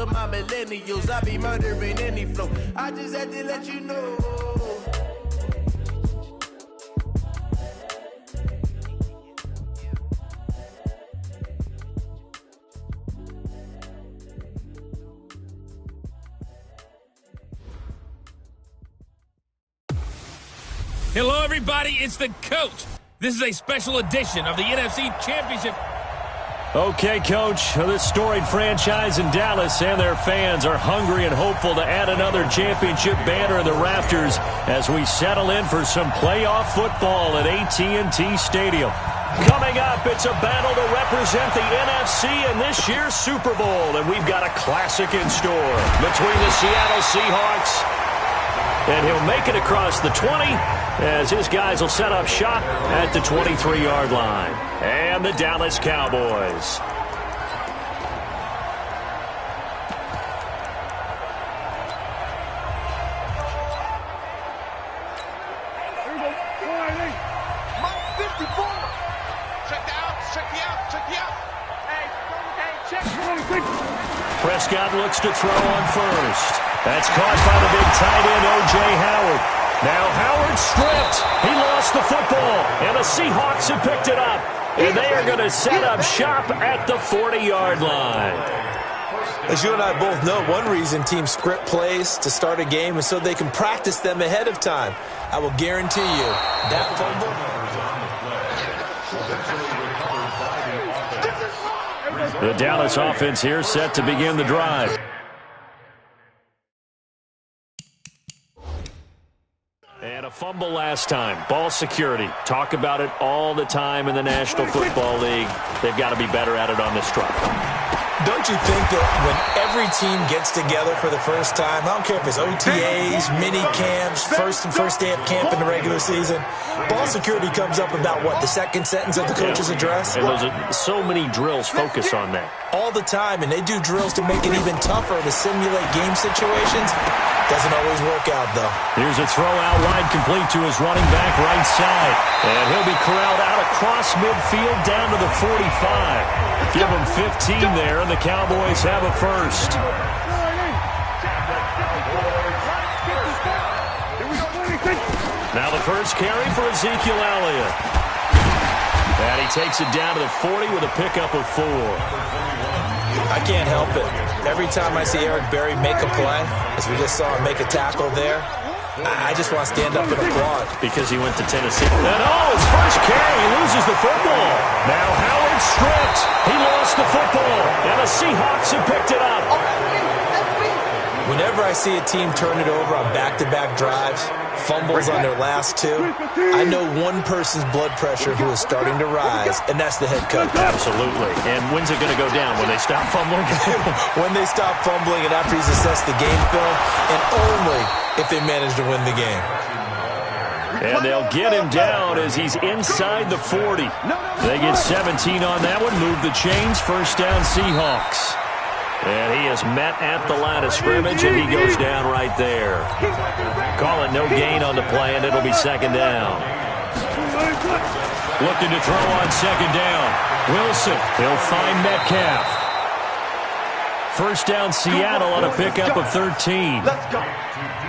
for my millennials. I be murdering any flow. I just had to let you know. Hello, everybody. It's the coach. This is a special edition of the NFC Championship. Okay, Coach, this storied franchise in Dallas and their fans are hungry and hopeful to add another championship banner in the rafters as we settle in for some playoff football at AT&T Stadium. Coming up, it's a battle to represent the NFC in this year's Super Bowl, and we've got a classic in store between the Seattle Seahawks, and he'll make it across the 20 as his guys will set up shop at the 23-yard line. And the Dallas Cowboys. Prescott looks to throw on first. That's caught by the big tight end, O.J. Howard. Now Howard stripped. He lost the football, and the Seahawks have picked it up. And they are going to set up shop at the 40-yard line. As you and I both know, one reason teams script plays to start a game is so they can practice them ahead of time. I will guarantee you that fumble. The Dallas offense here set to begin the drive. And a fumble last time. Ball security. Talk about it all the time in the National Football League. They've got to be better at it on this drive. Don't you think that when every team gets together for the first time, I don't care if it's OTAs, mini camps, first day of camp in the regular season, ball security comes up about, what, the second sentence of the coach's address? And those are so many drills focus on that. All the time, and they do drills to make it even tougher to simulate game situations. Doesn't always work out, though. Here's a throw out wide complete to his running back right side. And he'll be corralled out across midfield down to the 45. Give him 15 there, and the Cowboys have a first. Now the first carry for Ezekiel Elliott. And he takes it down to the 40 with a pickup of 4. I can't help it. Every time I see Eric Berry make a play, as we just saw him make a tackle there, I just want to stand up and applaud. Because he went to Tennessee. And his first carry, he loses the football. Now Howard stripped. He lost the football. And the Seahawks have picked it up. Whenever I see a team turn it over on back-to-back drives, fumbles on their last two, I know one person's blood pressure who is starting to rise, and that's the head coach. Absolutely. And when's it going to go down? When they stop fumbling? When they stop fumbling and after he's assessed the game film, and only if they manage to win the game. And they'll get him down as he's inside the 40. They get 17 on that one, move the chains, first down Seahawks. And he is met at the line of scrimmage, and he goes down right there. Call it no gain on the play, and it'll be second down. Looking to throw on second down. Wilson, he'll find Metcalf. First down Seattle on a pickup of 13.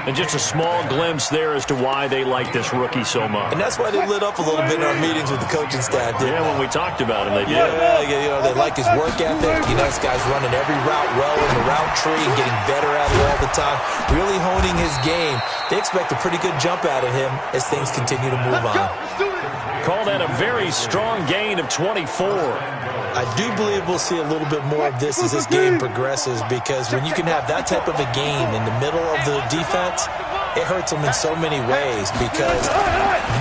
And just a small glimpse there as to why they like this rookie so much. And that's why they lit up a little bit in our meetings with the coaching staff. Yeah, when we talked about him, they did. Yeah, they like his work ethic. This guy's running every route well in the route tree and getting better at it all the time. Really honing his game. They expect a pretty good jump out of him as things continue to move on. Call that a very strong gain of 24. I do believe we'll see a little bit more of this as this game progresses, because when you can have that type of a game in the middle of the defense, it hurts them in so many ways, because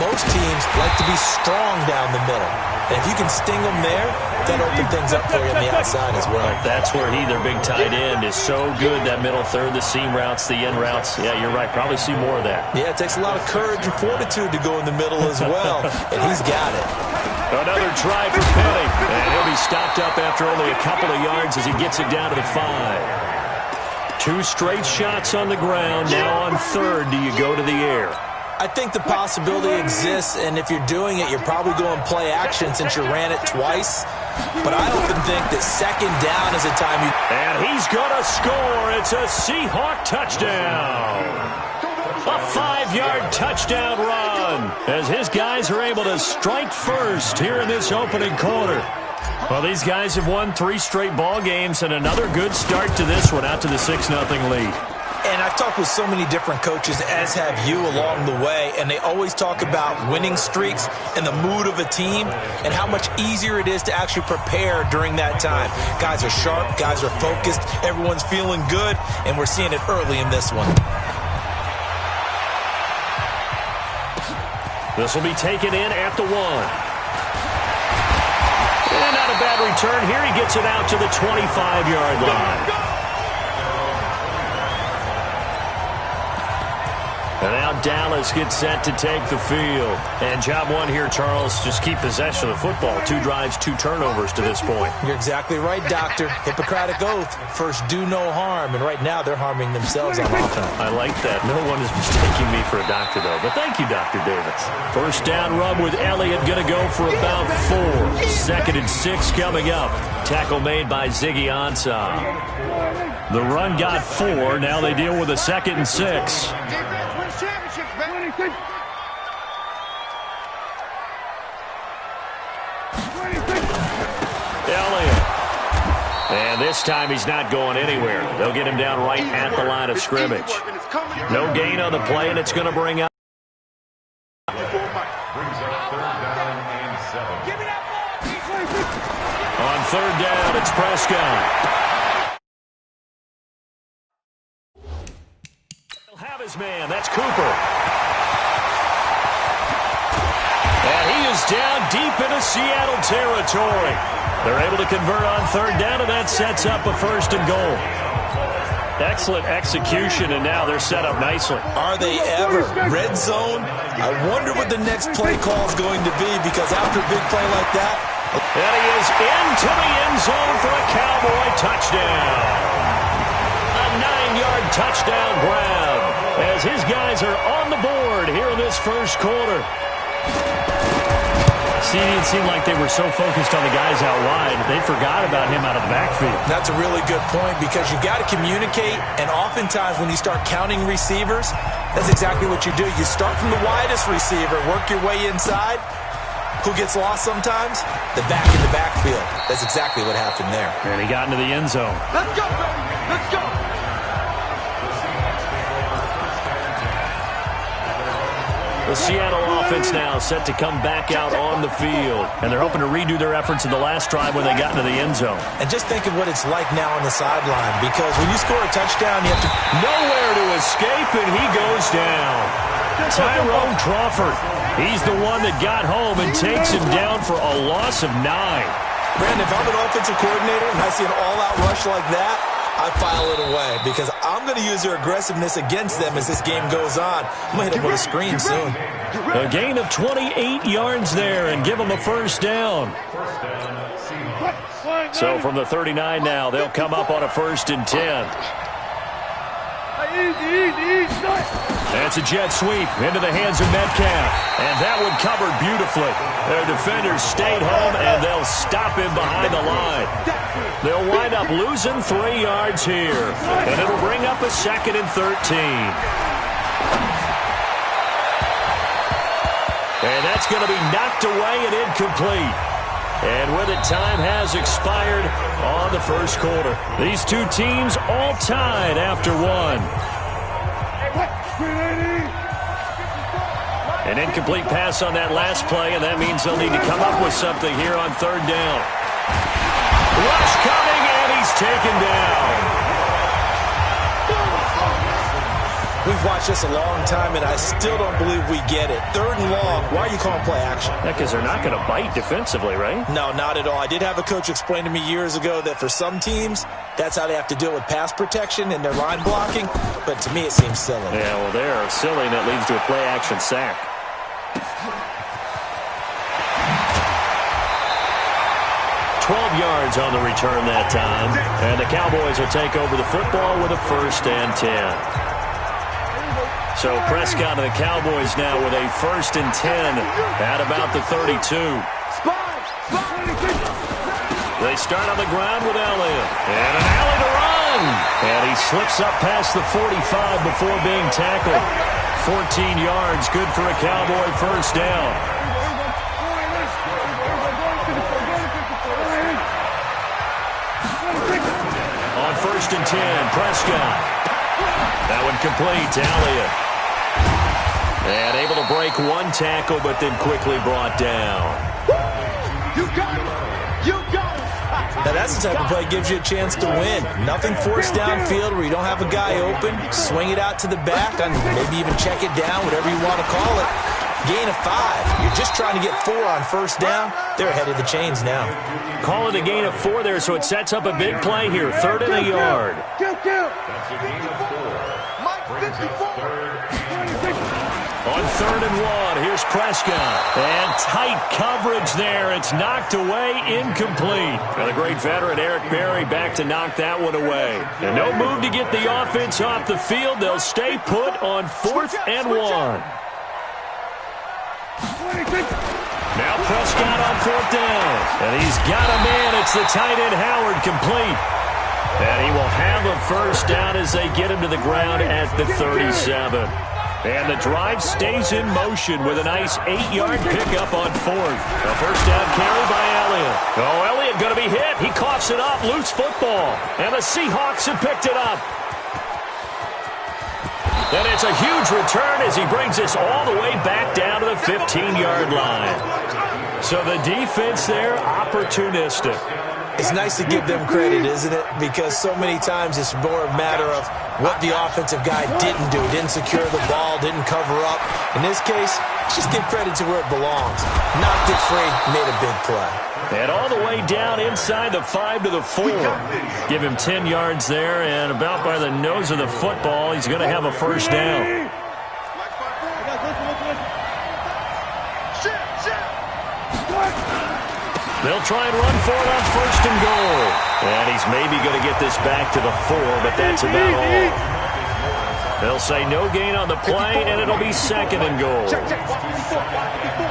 most teams like to be strong down the middle. And if you can sting them there, that opens things up for you on the outside as well. That's where their big tight end, is so good, that middle third, the seam routes, the in routes. Yeah, you're right. Probably see more of that. Yeah, it takes a lot of courage and fortitude to go in the middle as well, and he's got it. Another try for Penny, and he'll be stopped up after only a couple of yards as he gets it down to the 5. 2 straight shots on the ground. Now on third, do you go to the air? I think the possibility exists, and if you're doing it, you're probably going play action since you ran it twice. But I often think that second down is a time you... And he's going to score. It's a Seahawk touchdown. A 5-yard touchdown run as his guys are able to strike first here in this opening quarter. Well, these guys have won 3 straight ball games and another good start to this one out to the 6-0 lead. And I've talked with so many different coaches, as have you, along the way, and they always talk about winning streaks and the mood of a team and how much easier it is to actually prepare during that time. Guys are sharp, guys are focused, everyone's feeling good, and we're seeing it early in this one. This will be taken in at the 1. And not a bad return here. He gets it out to the 25-yard line. And now Dallas gets set to take the field. And job one here, Charles, just keep possession of the football. 2 drives, 2 turnovers to this point. You're exactly right, Doctor. Hippocratic oath. First, do no harm. And right now, they're harming themselves on offense. I like that. No one is mistaking me for a doctor, though. But thank you, Dr. Davis. First down run with Elliott. Going to go for about 4. 2nd and 6 coming up. Tackle made by Ziggy Ansah. The run got 4. Now they deal with a 2nd and 6. Elliott. And this time he's not going anywhere. They'll get him down right at the line of scrimmage. No gain on the play, and it's going to bring up. On 3rd down, it's Prescott. He'll have his man. That's Cooper. And he is down deep into Seattle territory. They're able to convert on 3rd down, and that sets up a 1st and goal. Excellent execution, and now they're set up nicely. Are they ever? Red zone? I wonder what the next play call is going to be, because after a big play like that... And he is into the end zone for a Cowboy touchdown. A 9-yard touchdown grab as his guys are on the board here in this first quarter. See, it seemed like they were so focused on the guys out wide, they forgot about him out of the backfield. That's a really good point, because you've got to communicate, and oftentimes when you start counting receivers, that's exactly what you do. You start from the widest receiver, work your way inside. Who gets lost sometimes? The back in the backfield. That's exactly what happened there. And he got into the end zone. Let's go, baby. Let's go. The Seattle offense now set to come back out on the field. And they're hoping to redo their efforts in the last drive when they got into the end zone. And just think of what it's like now on the sideline, because when you score a touchdown, you have to... Nowhere to escape, and he goes down. Tyrone Crawford. He's the one that got home and takes him down for a loss of 9. Brandon, if I'm an offensive coordinator and I see an all-out rush like that, I file it away, because I'm going to use their aggressiveness against them as this game goes on. I'm going to hit them with a screen soon. A gain of 28 yards there and give them a 1st down. So from the 39 now, they'll come up on a 1st and 10. That's a jet sweep into the hands of Metcalf. And that one covered beautifully. Their defenders stayed home, and they'll stop him behind the line. They'll wind up losing 3 yards here. And it'll bring up a 2nd and 13. And that's going to be knocked away and incomplete. And with it, time has expired on the first quarter. These two teams all tied after 1. An incomplete pass on that last play, and that means they'll need to come up with something here on 3rd down. Rush coming, and he's taken down. We've watched this a long time, and I still don't believe we get it. 3rd and long, why are you calling play action? Yeah, because they're not going to bite defensively, right? No, not at all. I did have a coach explain to me years ago that for some teams, that's how they have to deal with pass protection and their line blocking, but to me it seems silly. Yeah, well, they're silly, and that leads to a play action sack. Yards on the return that time, and the Cowboys will take over the football with a 1st and 10. So Prescott and the Cowboys now with a 1st and 10 at about the 32. They start on the ground with Elliott. And an alley to run. And he slips up past the 45 before being tackled. 14 yards, good for a Cowboy 1st down. On 1st and 10, Prescott. That one complete to Elliott. And able to break one tackle, but then quickly brought down. You got it! You got it! Now that's the type of play that gives you a chance to win. Nothing forced downfield where you don't have a guy open. Swing it out to the back, and maybe even check it down, whatever you want to call it. Gain of 5. You're just trying to get 4 on 1st down. They're ahead of the chains now. Call it a gain of 4 there, so it sets up a big play here. 3rd and a yard. On 3rd and 1, here's Prescott. And tight coverage there. It's knocked away, incomplete. And the great veteran Eric Berry back to knock that one away. And no move to get the offense off the field. They'll stay put on 4th and 1. Now Prescott on 4th down. And he's got a man. It's the tight end Howard, complete. And he will have a 1st down as they get him to the ground at the 37. And the drive stays in motion with a nice 8-yard pickup on 4th. A 1st down carry by Elliott. Oh, Elliott going to be hit. He coughs it up. Loose football. And the Seahawks have picked it up. And it's a huge return as he brings us all the way back down to the 15-yard line. So the defense there, opportunistic. It's nice to give them credit, isn't it? Because so many times it's more a matter of what the offensive guy didn't do. Didn't secure the ball, didn't cover up. In this case, just give credit to where it belongs. Knocked it free, made a big play. And all the way down inside the 5 to the 4. Give him 10 yards there, and about by the nose of the football, he's going to have a 1st down. They'll try and run for it on 1st and goal. And he's maybe going to get this back to the 4, but that's about all. They'll say no gain on the play, and it'll be 2nd and goal.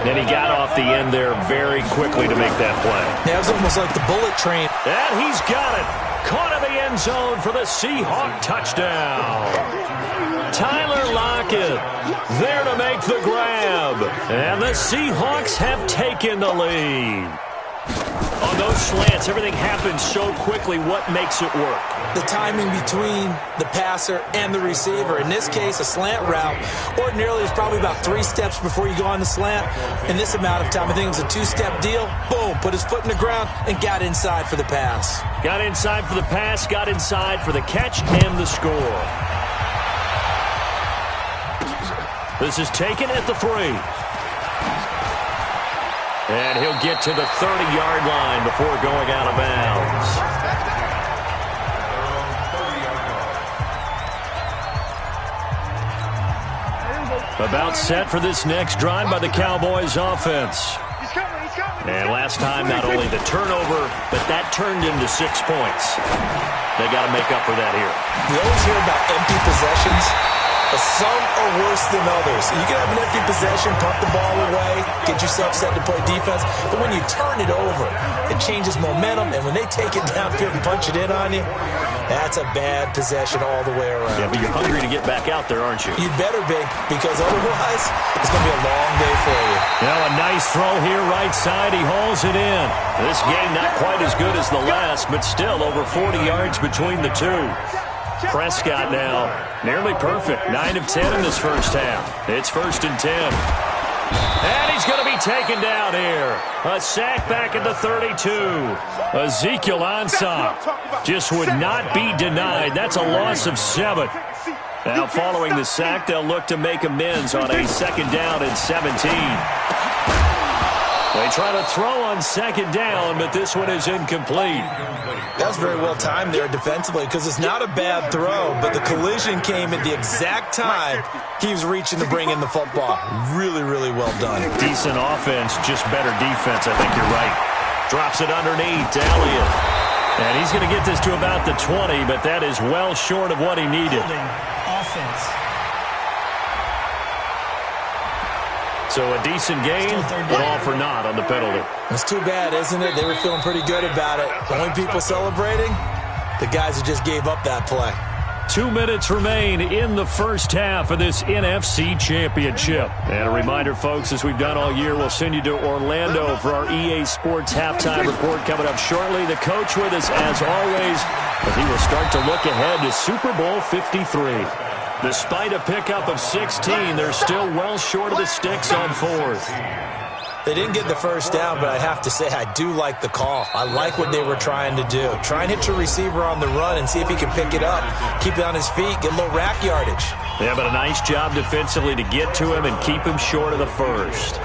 And he got off the end there very quickly to make that play. Yeah, it was almost like the bullet train. And he's got it. Caught in the end zone for the Seahawk touchdown. Tyler Lockett there to make the grab. And the Seahawks have taken the lead. On those slants, everything happens so quickly. What makes it work? The timing between the passer and the receiver. In this case, a slant route. Ordinarily, it's probably about 3 steps before you go on the slant. In this amount of time, I think it was a 2-step deal. Boom, put his foot in the ground and got inside for the pass. Got inside for the pass, got inside for the catch and the score. This is taken at the 3. And he'll get to the 30-yard line before going out of bounds. About set for this next drive by the Cowboys offense. And last time, not only the turnover, but that turned into 6 points. They got to make up for that here. We always hear about empty possessions, but some are worse than others. You can have an empty possession, pump the ball away, get yourself set to play defense, but when you turn it over, it changes momentum, and when they take it downfield and punch it in on you, that's a bad possession all the way around. Yeah, but you're hungry to get back out there, aren't you? You better be, because otherwise, it's going to be a long day for you. Now a nice throw here, right side. He hauls it in. This game not quite as good as the last, but still over 40 yards between the two. Prescott now nearly perfect. 9 of 10 in this first half. It's 1st and 10. And he's going to be taken down here. A sack back at the 32. Ezekiel Ansah just would not be denied. That's a loss of 7. Now following the sack, they'll look to make amends on a 2nd down and 17. They try to throw on 2nd down, but this one is incomplete. That's very well timed there defensively, because it's not a bad throw, but the collision came at the exact time he was reaching to bring in the football. Really, really well done. Decent offense, just better defense. I think you're right. Drops it underneath to Elliott. And he's going to get this to about the 20, but that is well short of what he needed. Offense. So a decent game, but all for naught on the penalty. It's too bad, isn't it? They were feeling pretty good about it. The only people celebrating, the guys who just gave up that play. 2 minutes remain in the first half of this NFC Championship. And a reminder, folks, as we've done all year, we'll send you to Orlando for our EA Sports halftime report coming up shortly. The coach with us, as always, but he will start to look ahead to Super Bowl 53. Despite a pickup of 16, they're still well short of the sticks on fourth. They didn't get the first down, but I have to say I do like the call. I like what they were trying to do. Try and hit your receiver on the run and see if he can pick it up. Keep it on his feet, get a little rack yardage. Yeah, but a nice job defensively to get to him and keep him short of the first.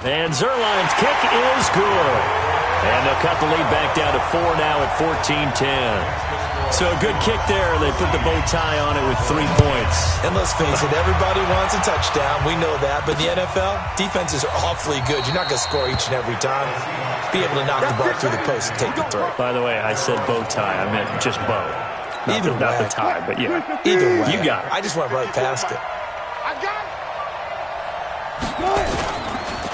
And Zerline's kick is good. And they'll cut the lead back down to 4 now at 14-10. So a good kick there. They put the bow tie on it with 3 points. And let's face it, everybody wants a touchdown. We know that. But in the NFL, defenses are awfully good. You're not going to score each and every time. Be able to knock the ball through the post and take the throw. By the way, I said bow tie. I meant just bow. Not the tie, but yeah. Either way. You got it. I just went right past it.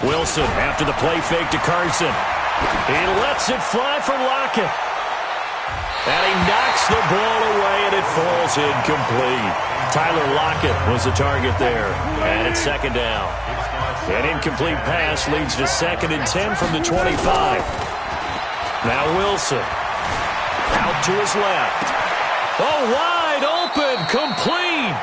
Wilson after the play fake to Carson. He lets it fly for Lockett. And he knocks the ball away, and it falls incomplete. Tyler Lockett was the target there. And it's second down. An incomplete pass leads to 2nd and 10 from the 25. Now Wilson. Out to his left. Oh, wide open, complete.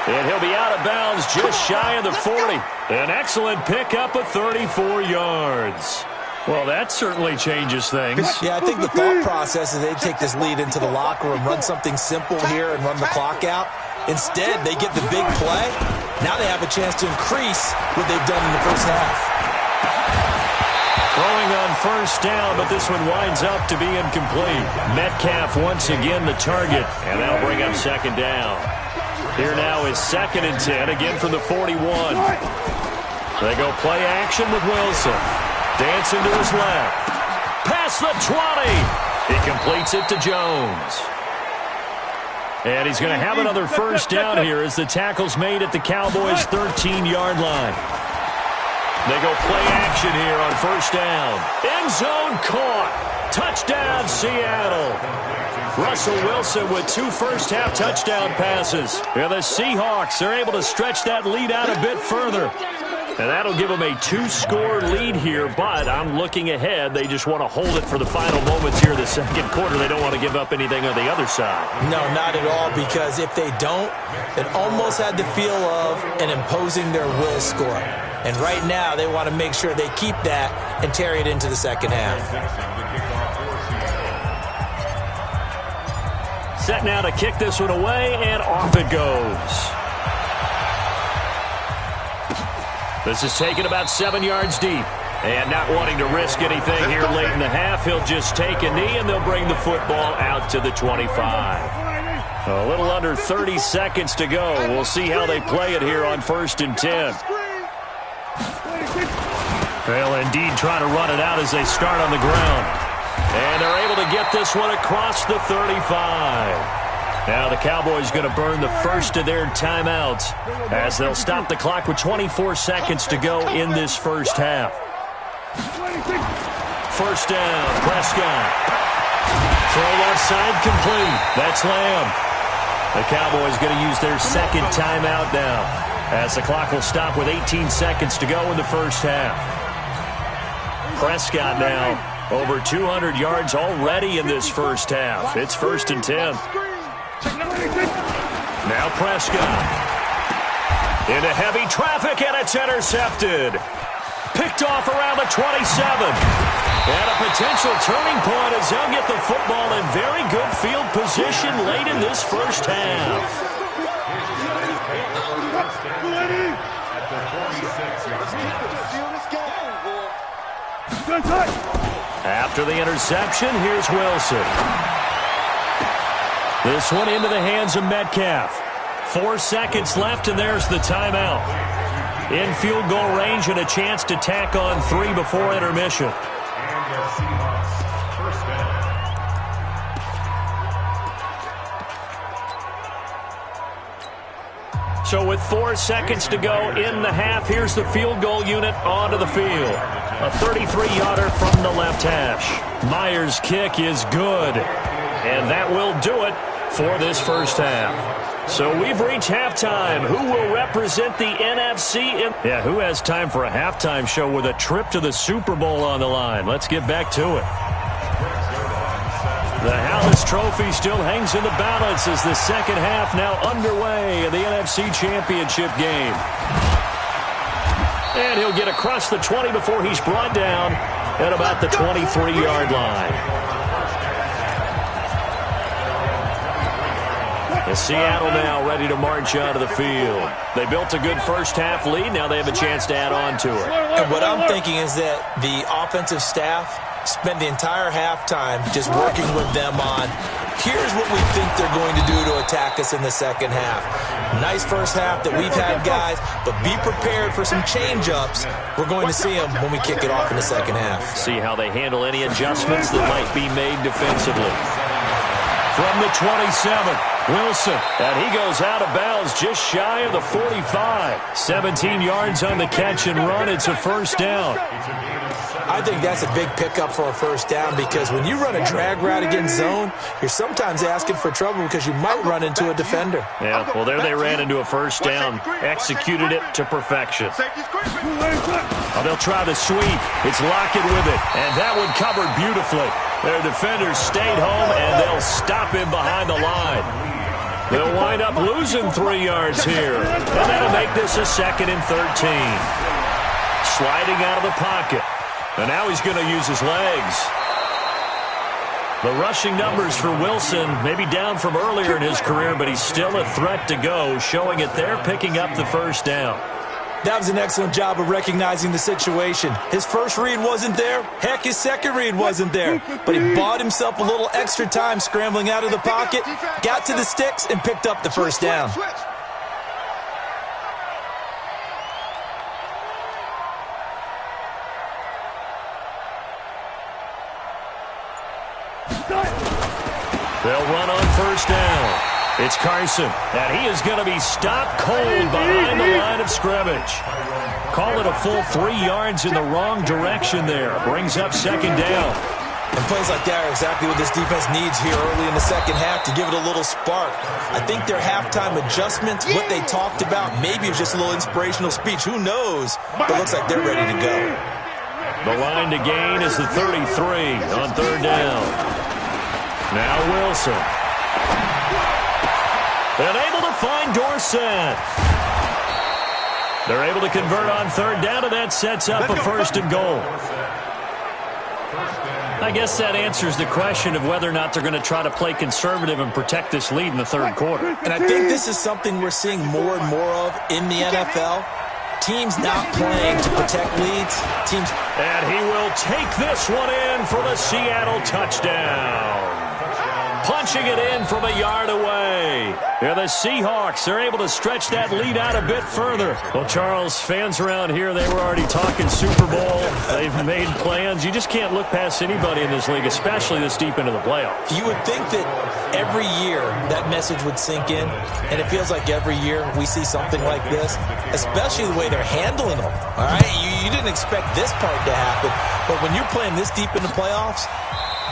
And he'll be out of bounds just shy of the 40. An excellent pickup of 34 yards. Well, that certainly changes things. Yeah, I think the thought process is they take this lead into the locker room, run something simple here and run the clock out. Instead, they get the big play. Now they have a chance to increase what they've done in the first half. Throwing on first down, but this one winds up to be incomplete. Metcalf once again the target, and that'll bring up second down. Here now is 2nd and 10, again from the 41. They go play action with Wilson. Dancing to his left. Past the 20. He completes it to Jones. And he's going to have another first down here as the tackle's made at the Cowboys' 13-yard line. They go play action here on first down. End zone caught. Touchdown, Seattle. Russell Wilson with 2 first-half touchdown passes. And the Seahawks are able to stretch that lead out a bit further. And that'll give them a 2-score lead here, but I'm looking ahead. They just want to hold it for the final moments here in the second quarter. They don't want to give up anything on the other side. No, not at all, because if they don't, it almost had the feel of an imposing their will score. And right now, they want to make sure they keep that and carry it into the second half. Set now to kick this one away, and off it goes. This is taken about 7 yards deep. And not wanting to risk anything here late in the half, he'll just take a knee, and they'll bring the football out to the 25. A little under 30 seconds to go. We'll see how they play it here on 1st and 10. They'll indeed try to run it out as they start on the ground. And they're able to get this one across the 35. Now the Cowboys going to burn the first of their timeouts as they'll stop the clock with 24 seconds to go in this first half. First down, Prescott. Throw left side complete. That's Lamb. The Cowboys going to use their second timeout now as the clock will stop with 18 seconds to go in the first half. Prescott now over 200 yards already in this first half. It's 1st and 10. Now Prescott. Into heavy traffic, and it's intercepted. Picked off around the 27. And a potential turning point as they'll get the football in very good field position late in this first half. After the interception, here's Wilson. This one into the hands of Metcalf. 4 seconds left, and there's the timeout. In field goal range and a chance to tack on 3 before intermission. So with 4 seconds to go in the half, here's the field goal unit onto the field. A 33-yarder from the left hash. Myers' kick is good. And that will do it for this first half. So we've reached halftime. Who will represent the NFC? Who has time for a halftime show with a trip to the Super Bowl on the line? Let's get back to it. The Hallis Trophy still hangs in the balance as the second half now underway in the NFC Championship game. And he'll get across the 20 before he's brought down at about the 23-yard line. And Seattle now ready to march out of the field. They built a good first half lead. Now they have a chance to add on to it. And what I'm thinking is that the offensive staff spent the entire halftime just working with them on, here's what we think they're going to do to attack us in the second half. Nice first half that we've had, guys, but be prepared for some change-ups. We're going to see them when we kick it off in the second half. See how they handle any adjustments that might be made defensively. From the 27, Wilson, and he goes out of bounds just shy of the 45. 17 yards on the catch and run. It's a first down. I think that's a big pickup for a first down because when you run a drag route against zone, you're sometimes asking for trouble because you might run into a defender. Yeah, well, there they ran into a first down, executed it to perfection. Oh, they'll try the sweep. It's Lockett with it, and that one covered beautifully. Their defenders stayed home, and they'll stop him behind the line. They'll wind up losing 3 yards here, and that'll make this a 2nd and 13. Sliding out of the pocket. And now he's going to use his legs. The rushing numbers for Wilson may be down from earlier in his career, but he's still a threat to go, showing it they're picking up the first down. That was an excellent job of recognizing the situation. His first read wasn't there. Heck, his second read wasn't there. But he bought himself a little extra time scrambling out of the pocket, got to the sticks, and picked up the first down. They'll run on first down. It's Carson, and he is going to be stopped cold behind the line of scrimmage. Call it a full 3 yards in the wrong direction there. Brings up second down. And plays like that are exactly what this defense needs here early in the second half to give it a little spark. I think their halftime adjustments, what they talked about, maybe it was just a little inspirational speech. Who knows? But it looks like they're ready to go. The line to gain is the 33 on third down. Now Wilson. And able to find Dorsett. They're able to convert on third down, and that sets up a first and goal. I guess that answers the question of whether or not they're going to try to play conservative and protect this lead in the third quarter. And I think this is something we're seeing more and more of in the NFL. Teams not playing to protect leads. And he will take this one in for the Seattle touchdown. Punching it in from a yard away. Yeah, the Seahawks are able to stretch that lead out a bit further. Well, Charles, fans around here, they were already talking Super Bowl. They've made plans. You just can't look past anybody in this league, especially this deep into the playoffs. You would think that every year that message would sink in, and it feels like every year we see something like this, especially the way they're handling them. All right, you didn't expect this part to happen, but when you're playing this deep in the playoffs,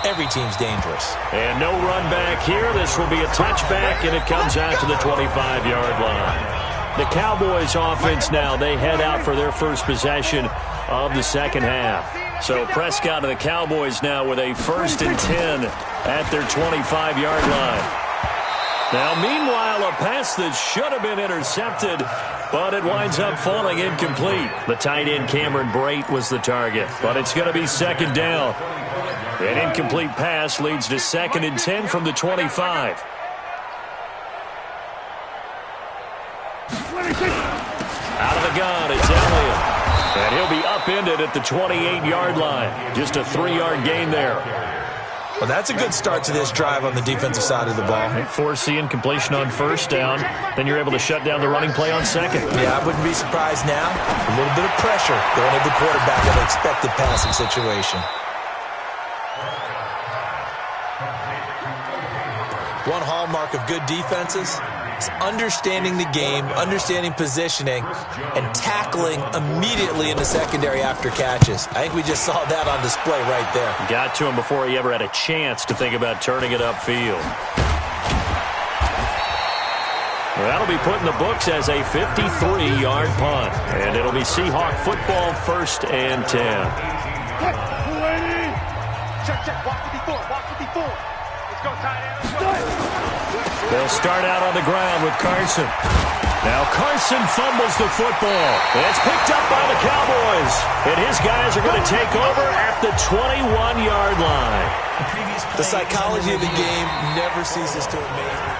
every team's dangerous. And no run back here. This will be a touchback, and it comes out to the 25-yard line. The Cowboys offense now, they head out for their first possession of the second half. So Prescott and the Cowboys now with a 1st and 10 at their 25-yard line. Now, meanwhile, a pass that should have been intercepted, but it winds up falling incomplete. The tight end Cameron Brate was the target, but it's going to be second down. An incomplete pass leads to 2nd and 10 from the 25. Out of the gun, it's Elliott. And he'll be upended at the 28-yard line. Just a 3-yard gain there. Well, that's a good start to this drive on the defensive side of the ball. They force the incompletion on first down. Then you're able to shut down the running play on second. Yeah, I wouldn't be surprised now. A little bit of pressure going at the quarterback in an expected passing situation. One hallmark of good defenses It's understanding the game, understanding positioning, and tackling immediately in the secondary after catches. I think we just saw that on display right there. Got to him before he ever had a chance to think about turning it upfield. Well, that'll be put in the books as a 53-yard punt. And it'll be Seahawk football, 1st and 10. Check. Walk 54. Let's go, tight end. They'll start out on the ground with Carson. Now Carson fumbles the football. It's picked up by the Cowboys. And his guys are going to take over at the 21-yard line. The psychology of the game never ceases to amaze me.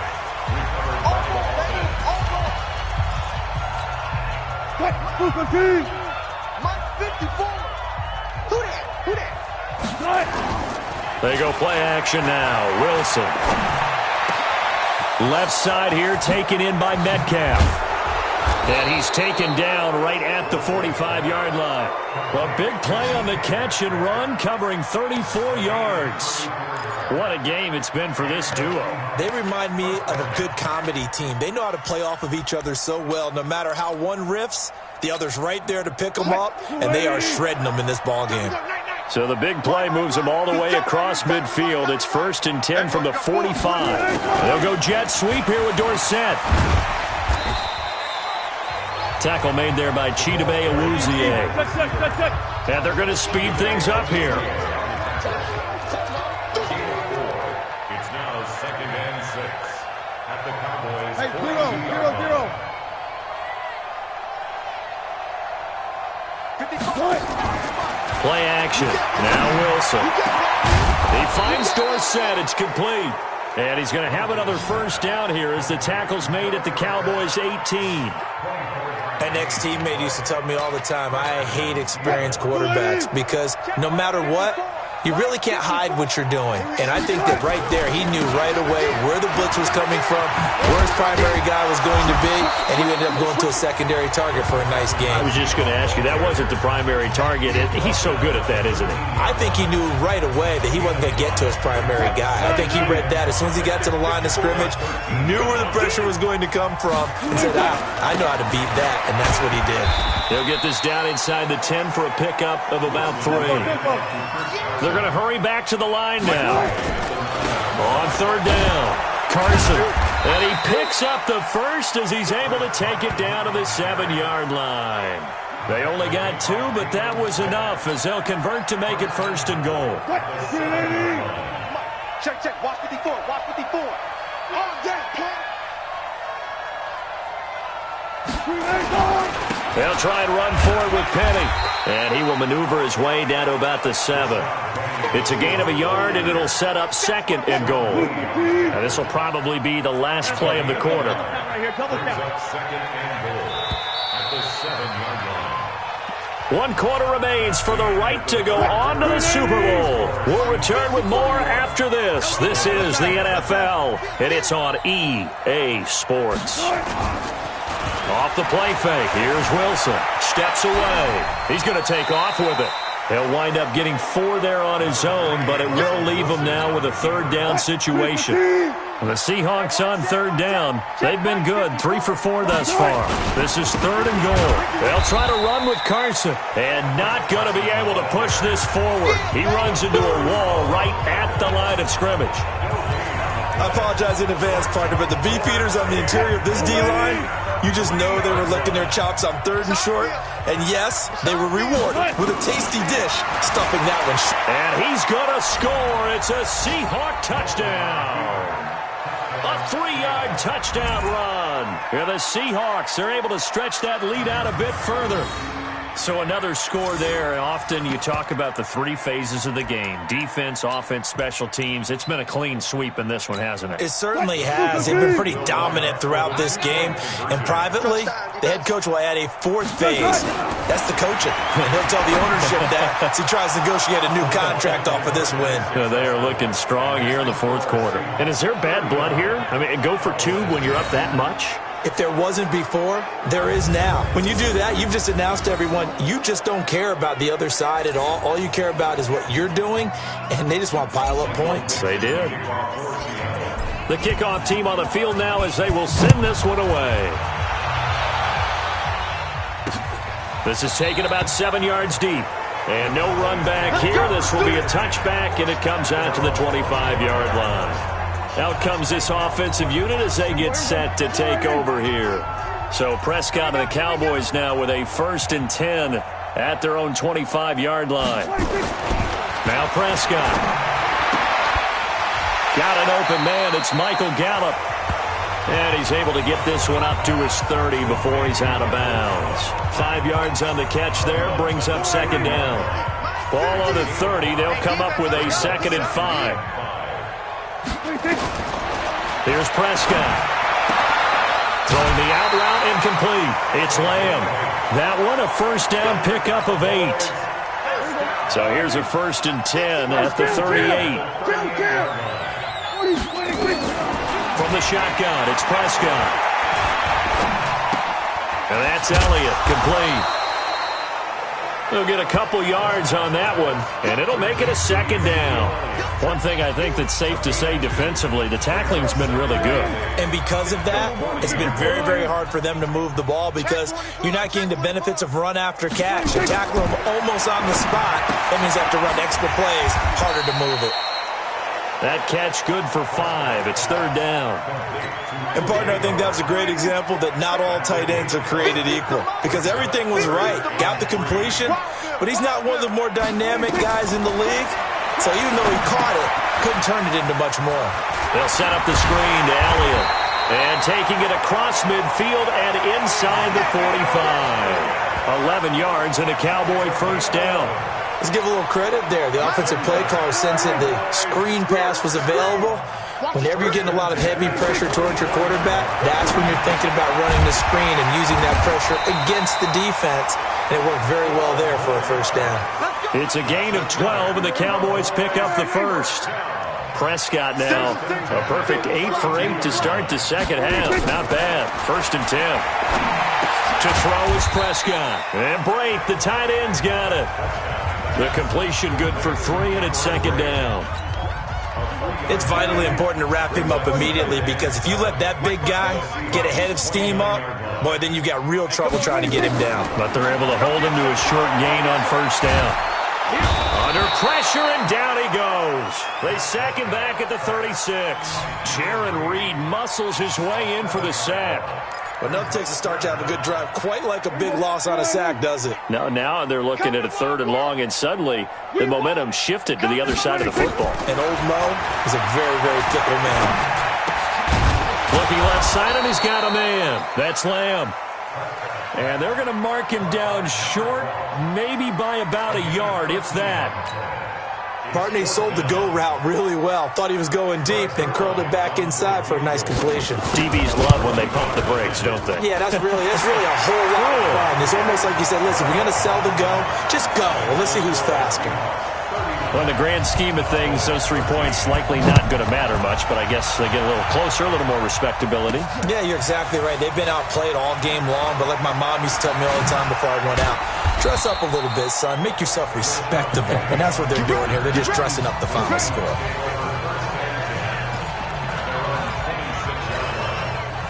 They go play action now. Wilson. Left side here taken in by Metcalf. And he's taken down right at the 45-yard line. A big play on the catch and run, covering 34 yards. What a game it's been for this duo. They remind me of a good comedy team. They know how to play off of each other so well. No matter how one riffs, the other's right there to pick them up, and they are shredding them in this ballgame. So the big play moves them all the way across midfield. It's 1st and 10 from the 45. They'll go jet sweep here with Dorsett. Tackle made there by Chidobe Awuzie. And they're going to speed things up here. It's now 2nd and 6 at the Cowboys. Hey, 0. Play action. Now Wilson. He finds Dorsett. It's complete. And he's going to have another 1st down here as the tackle's made at the Cowboys' 18. An ex-teammate used to tell me all the time, I hate experienced quarterbacks because no matter what, you really can't hide what you're doing. And I think that right there, he knew right away where the blitz was coming from, where his primary guy was going to be, and he ended up going to a secondary target for a nice game. I was just going to ask you, that wasn't the primary target. He's so good at that, isn't he? I think he knew right away that he wasn't going to get to his primary guy. I think he read that as soon as he got to the line of scrimmage, knew where the pressure was going to come from, and said, I know how to beat that, and that's what he did. They'll get this down inside the 10 for a pickup of about 3. They're going to hurry back to the line now. On 3rd down, Carson. And he picks up the 1st as he's able to take it down to the 7-yard line. They only got 2, but that was enough as they'll convert to make it 1st and goal. Check. Watch 54. Oh, yeah, They'll try and run forward with Penny. And he will maneuver his way down to about the 7. It's a gain of a yard, and it'll set up 2nd and goal. Now, this will probably be the last play of the quarter. One quarter remains for the right to go on to the Super Bowl. We'll return with more after this. This is the NFL, and it's on EA Sports. Off the play fake. Here's Wilson. Steps away. He's going to take off with it. He'll wind up getting 4 there on his own, but it will leave him now with a 3rd down situation. The Seahawks on 3rd down. They've been good. 3 for 4 thus far. This is 3rd and goal. They'll try to run with Carson. And not going to be able to push this forward. He runs into a wall right at the line of scrimmage. I apologize in advance, partner, but the beefeaters on the interior of this D-line, you just know they were licking their chops on 3rd and short. And yes, they were rewarded with a tasty dish, stuffing that one. And he's going to score. It's a Seahawk touchdown. A 3-yard touchdown run. And the Seahawks are able to stretch that lead out a bit further. So another score there. Often you talk about the 3 phases of the game. Defense, offense, special teams. It's been a clean sweep in this one, hasn't it? It certainly has. They've been pretty dominant throughout this game. And privately, the head coach will add a 4th phase. That's the coaching. And he'll tell the ownership that as he tries to negotiate a new contract off of this win. They are looking strong here in the 4th quarter. And is there bad blood here? I mean, go for 2 when you're up that much? If there wasn't before, there is now. When you do that, you've just announced to everyone, you just don't care about the other side at all. All you care about is what you're doing, and they just want to pile up points. They did. The kickoff team on the field now as they will send this one away. This is taken about 7 yards deep. And no run back here. This will be a touchback, and it comes out to the 25-yard line. Out comes this offensive unit as they get set to take over here. So Prescott and the Cowboys now with a 1st and 10 at their own 25-yard line. Now Prescott. Got an open man. It's Michael Gallup. And he's able to get this one up to his 30 before he's out of bounds. 5 yards on the catch there. Brings up 2nd down. Ball on the 30. They'll come up with a 2nd and 5. Here's Prescott. Throwing the out route incomplete. It's Lamb. That one a 1st down pickup of 8. So here's a 1st and 10 at the 38. From the shotgun, it's Prescott. And that's Elliott, complete. They'll get a couple yards on that one, and it'll make it a 2nd down. One thing I think that's safe to say defensively, the tackling's been really good. And because of that, it's been very, very hard for them to move the ball because you're not getting the benefits of run after catch. You tackle them almost on the spot. That means you have to run extra plays, harder to move it. That catch good for 5. It's 3rd down. And, partner, I think that's a great example that not all tight ends are created equal because everything was right. Got the completion, but he's not one of the more dynamic guys in the league. So even though he caught it, couldn't turn it into much more. They'll set up the screen to Elliott. And taking it across midfield and inside the 45. 11 yards and a Cowboy 1st down. Let's give a little credit there. The offensive play caller sensed that the screen pass was available. Whenever you're getting a lot of heavy pressure towards your quarterback, that's when you're thinking about running the screen and using that pressure against the defense. And it worked very well there for a 1st down. It's a gain of 12, and the Cowboys pick up the 1st. Prescott now, a perfect 8 for 8 to start the 2nd half. Not bad. 1st and 10. To throw is Prescott. And Brate, the tight end's got it. The completion good for 3, and it's 2nd down. It's vitally important to wrap him up immediately because if you let that big guy get a head of steam up, boy, then you've got real trouble trying to get him down. But they're able to hold him to a short gain on 1st down. Under pressure, and down he goes. They sack him back at the 36. Jaron Reed muscles his way in for the sack. But nothing takes a start to have a good drive quite like a big loss on a sack, does it? Now they're looking at a 3rd and long, and suddenly the momentum shifted to the other side of the football. And old Mo is a very, very fickle man. Looking left side, and he's got a man. That's Lamb. And they're going to mark him down short, maybe by about a yard, if that. Partney sold the go route really well. Thought he was going deep, then curled it back inside for a nice completion. DBs love when they pump the brakes, don't they? Yeah, that's really a whole lot of fun. It's almost like you said, listen, we're going to sell the go. Just go. Well, let's see who's faster. Well, in the grand scheme of things, those 3 points likely not going to matter much, but I guess they get a little closer, a little more respectability. Yeah, you're exactly right. They've been outplayed all game long, but like my mom used to tell me all the time before I went out, dress up a little bit, son. Make yourself respectable. And that's what they're doing here. They're just dressing up the final score.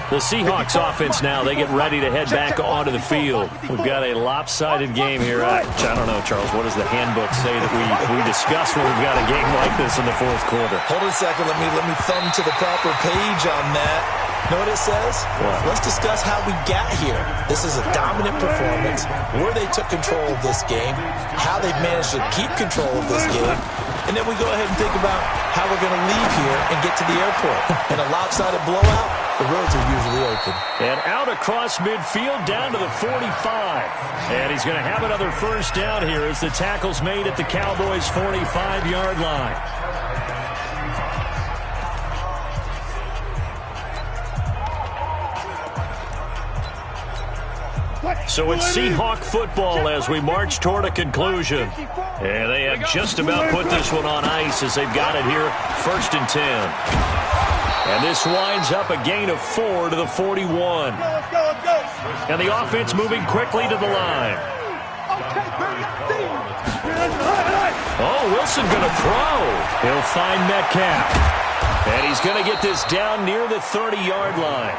The Seahawks offense now, they get ready to head back onto the field. We've got a lopsided game here. I don't know, Charles, what does the handbook say that we discuss when we've got a game like this in the 4th quarter? Hold on a second. Let me thumb to the proper page on that. Know what it says? What? Let's discuss how we got here. This is a dominant performance, where they took control of this game, how they've managed to keep control of this game, and then we go ahead and think about how we're going to leave here and get to the airport. In a lopsided blowout, the roads are usually open. And out across midfield down to the 45. And he's going to have another 1st down here as the tackle's made at the Cowboys' 45-yard line. So it's Seahawk football as we march toward a conclusion. And they have just about put this one on ice as they've got it here, 1st and 10. And this winds up a gain of 4 to the 41. And the offense moving quickly to the line. Oh, Wilson going to throw. He'll find Metcalf. And he's going to get this down near the 30-yard line.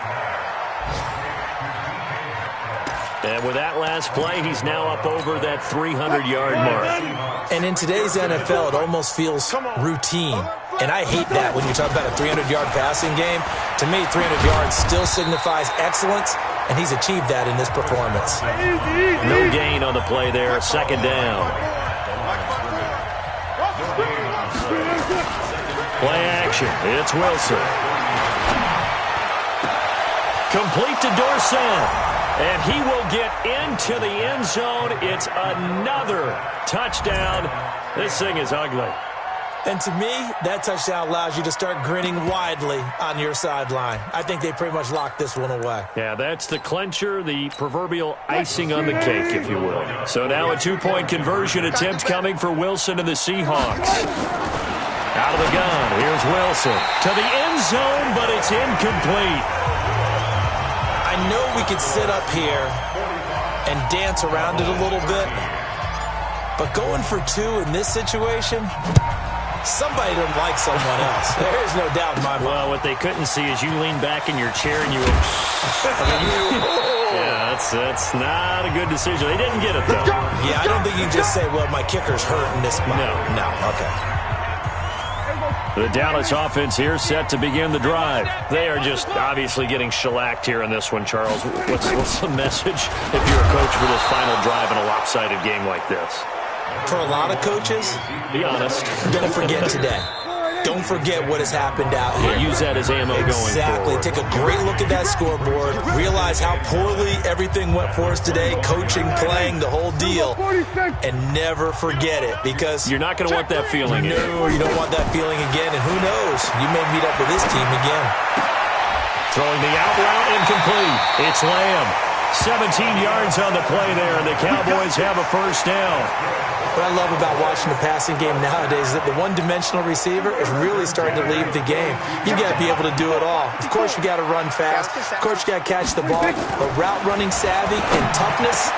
And with that last play, he's now up over that 300-yard mark. And in today's NFL, it almost feels routine. And I hate that when you talk about a 300-yard passing game. To me, 300 yards still signifies excellence, and he's achieved that in this performance. No gain on the play there. Second down. Play action. It's Wilson. Complete to Dorsett. And he will get into the end zone. It's another touchdown. This thing is ugly. And to me, that touchdown allows you to start grinning widely on your sideline. I think they pretty much locked this one away. Yeah, that's the clincher, the proverbial icing on the cake, if you will. So now a two-point conversion attempt coming for Wilson and the Seahawks. Out of the gun, here's Wilson. To the end zone, but it's incomplete. I know we could sit up here and dance around it a little bit, but going for two in this situation, somebody doesn't like someone else. There is no doubt in my mind. Well, what they couldn't see is you leaned back in your chair and you were... Yeah, that's not a good decision. They didn't get it, though. Yeah, I don't think you can just say, well, my kicker's hurt in this spot. No, okay. The Dallas offense here set to begin the drive. They are just obviously getting shellacked here in this one, Charles. What's the message if you're a coach for this final drive in a lopsided game like this? For a lot of coaches, be honest, don't forget today. Don't forget what has happened out here. Use that as ammo going forward. Exactly. Take a great look at that scoreboard. Realize how poorly everything went for us today. Coaching, playing, the whole deal. And never forget it, because you're not going to want that feeling again. No, you don't want that feeling again. And who knows? You may meet up with this team again. Throwing the out route, incomplete. It's Lamb. 17 yards on the play there, and the Cowboys have a first down. What I love about watching the passing game nowadays is that the one-dimensional receiver is really starting to leave the game. You got to be able to do it all. Of course, you got to run fast. Of course, you got to catch the ball. But route running savvy and toughness,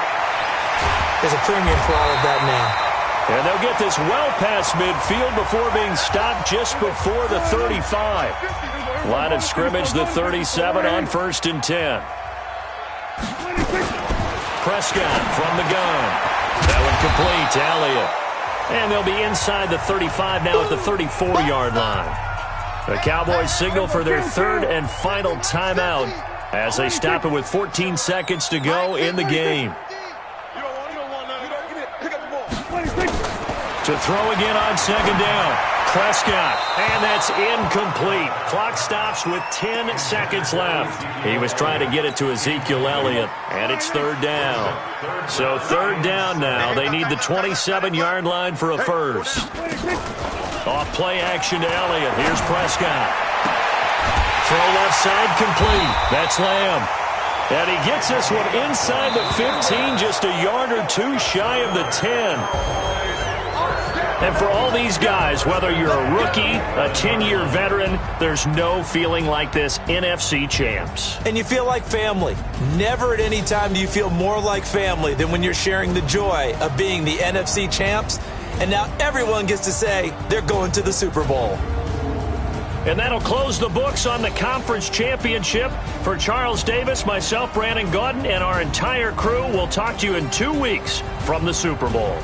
there's a premium for all of that now. And they'll get this well past midfield before being stopped just before the 35. Line of scrimmage, the 37 on 1st and 10. Prescott from the gun. That one complete to Elliott. And they'll be inside the 35 now at the 34-yard line. The Cowboys signal for their third and final timeout as they stop it with 14 seconds to go in the game. To throw again on second down. Prescott, and that's incomplete. Clock stops with 10 seconds left. He was trying to get it to Ezekiel Elliott, and it's third down. So third down now. They need the 27-yard line for a first. Off play action to Elliott. Here's Prescott. Throw left side complete. That's Lamb. And he gets this one inside the 15, just a yard or two shy of the 10. And for all these guys, whether you're a rookie, a 10-year veteran, there's no feeling like this NFC champs. And you feel like family. Never at any time do you feel more like family than when you're sharing the joy of being the NFC champs. And now everyone gets to say they're going to the Super Bowl. And that'll close the books on the conference championship. For Charles Davis, myself, Brandon Gaudin, and our entire crew, we'll talk to you in 2 weeks from the Super Bowl.